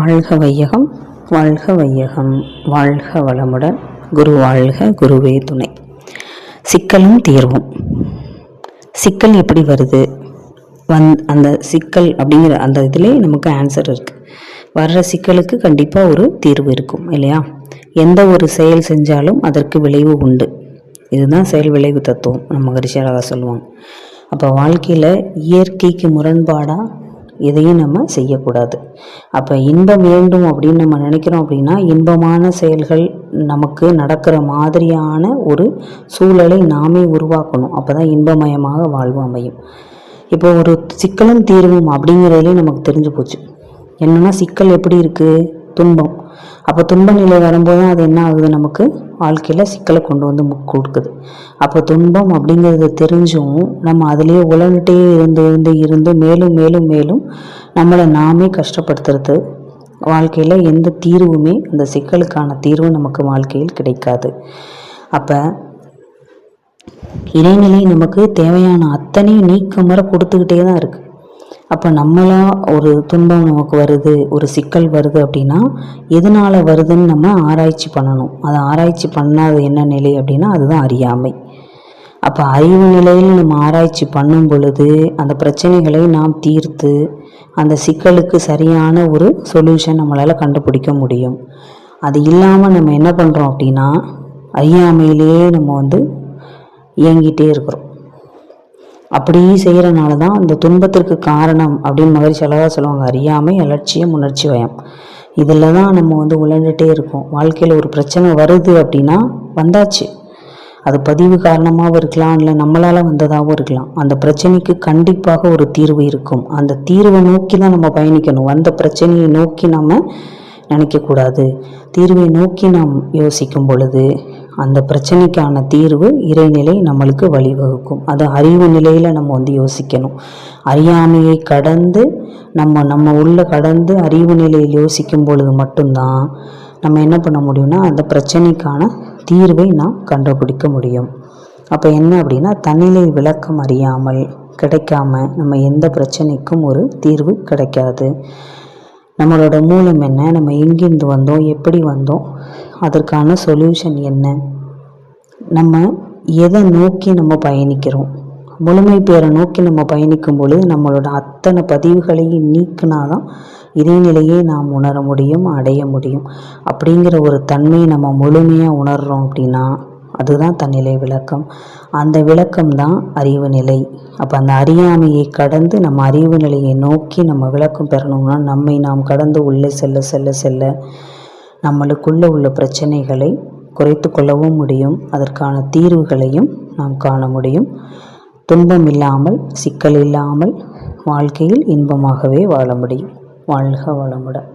வாழ்க வையகம், வாழ்க வையகம், வாழ்க வளமுடன். குரு வாழ்க, குருவே துணை. சிக்கலும் தீர்வும். சிக்கல் எப்படி வருது? அந்த சிக்கல் அப்படிங்கிற அந்த இதிலே நமக்கு ஆன்சர் இருக்குது. வர்ற சிக்கலுக்கு கண்டிப்பாக ஒரு தீர்வு இருக்கும் இல்லையா? எந்த ஒரு செயல் செஞ்சாலும் அதற்கு விளைவு உண்டு. இதுதான் செயல் விளைவு தத்துவம் நம்ம மகரிஷியாக சொல்லுவாங்க. அப்போ வாழ்க்கையில் இயற்கைக்கு முரண்பாடாக எதையும் நம்ம செய்யக்கூடாது. அப்போ இன்பம் வேண்டும் அப்படின்னு நம்ம நினைக்கிறோம் அப்படின்னா இன்பமான செயல்கள் நமக்கு நடக்கிற மாதிரியான ஒரு சூழலை நாமே உருவாக்கணும். அப்போ தான் இன்பமயமாக வாழ்வு அமையும். இப்போ ஒரு சிக்கலும் தீர்வும் அப்படிங்கிறதுலே நமக்கு தெரிஞ்சு போச்சு. என்னென்னா சிக்கல் எப்படி இருக்குது? துன்பம். அப்போ துன்ப நிலை வரும்போது தான் அது என்ன ஆகுது? நமக்கு வாழ்க்கையில் சிக்கலை கொண்டு வந்து கொடுக்குது. அப்போ துன்பம் அப்படிங்கிறது தெரிஞ்சும் நம்ம அதிலேயே உழந்துட்டே இருந்து மேலும் மேலும் மேலும் நம்மளை நாமே கஷ்டப்படுத்துறது. வாழ்க்கையில் எந்த தீர்வுமே, அந்த சிக்கலுக்கான தீர்வு நமக்கு வாழ்க்கையில் கிடைக்காது. அப்போ இறைநிலை நமக்கு தேவையான அத்தனையும் நீக்கமர கொடுத்துக்கிட்டே தான் இருக்குது. அப்போ நம்மளா ஒரு துன்பம் நமக்கு வருது, ஒரு சிக்கல் வருது அப்படின்னா எதனால் வருதுன்னு நம்ம ஆராய்ச்சி பண்ணணும். அதை ஆராய்ச்சி பண்ணாத என்ன நிலை அப்படின்னா அதுதான் அறியாமை. அப்போ அறிவு நிலையில் நம்ம ஆராய்ச்சி பண்ணும் பொழுது அந்த பிரச்சனைகளை நாம் தீர்த்து அந்த சிக்கலுக்கு சரியான ஒரு சொல்யூஷன் நம்மளால் கண்டுபிடிக்க முடியும். அது இல்லாமல் நம்ம என்ன பண்ணுறோம் அப்படின்னா அறியாமையிலேயே நம்ம இயங்கிட்டே இருக்கிறோம். அப்படி செய்கிறனால தான் அந்த துன்பத்திற்கு காரணம் அப்படின்னு மகரிஷி அழகாக சொல்லுவாங்க. அறியாமை, அலட்சியம், உணர்ச்சி வயம். இதில் தான் நம்ம உழண்டுட்டே இருக்கோம். வாழ்க்கையில் ஒரு பிரச்சனை வருது அப்படின்னா வந்தாச்சு, அது பதிவு காரணமாகவும் இருக்கலாம், இல்லை நம்மளால் வந்ததாகவும் இருக்கலாம். அந்த பிரச்சனைக்கு கண்டிப்பாக ஒரு தீர்வு இருக்கும். அந்த தீர்வை நோக்கி தான் நம்ம பயணிக்கணும். வந்த பிரச்சனையை நோக்கி நம்ம நினைக்கக்கூடாது. தீர்வை நோக்கி நாம் யோசிக்கும் பொழுது அந்த பிரச்சனைக்கான தீர்வு இறைநிலை நம்மளுக்கு வழிவகுக்கும். அது அறிவு நிலையில் நம்ம யோசிக்கணும். அறியாமையை கடந்து நம்ம உள்ள கடந்து அறிவு நிலையில் யோசிக்கும் பொழுது மட்டும்தான் நம்ம என்ன பண்ண முடியும்னா அந்த பிரச்சனைக்கான தீர்வை நாம் கண்டுபிடிக்க முடியும். அப்போ என்ன அப்படின்னா தன்னிலை விளக்கம் அறியாமல் கிடைக்காம நம்ம எந்த பிரச்சனைக்கும் ஒரு தீர்வு கிடைக்காது. நம்மளோட மூலம் என்ன, நம்ம எங்கேருந்து வந்தோம், எப்படி வந்தோம், அதற்கான சொல்யூஷன் என்ன, நம்ம எதை நோக்கி நம்ம பயணிக்கிறோம், முழுமை பேரை நோக்கி நம்ம பயணிக்கும் பொழுது நம்மளோட அத்தனை பதிவுகளையும் நீக்கினாதான் இறைநிலையை நாம் உணர முடியும், அடைய முடியும். அப்படிங்கிற ஒரு தன்மையை நம்ம முழுமையாக உணர்கிறோம் அப்படின்னா அதுதான் தன்னிலை விளக்கம். அந்த விளக்கம் தான் அறிவு நிலை. அப்போ அந்த அறியாமையை கடந்து நம்ம அறிவு நிலையை நோக்கி நம்ம விளக்கம் பெறணும்னா நம்மை நாம் கடந்து உள்ளே செல்ல செல்ல செல்ல நம்மளுக்குள்ளே உள்ள பிரச்சனைகளை குறைத்து கொள்ளவும் முடியும். அதற்கான தீர்வுகளையும் நாம் காண முடியும். துன்பம் இல்லாமல், சிக்கல் இல்லாமல் வாழ்க்கையில் இன்பமாகவே வாழ முடியும். வாழ்க வளமுடன்.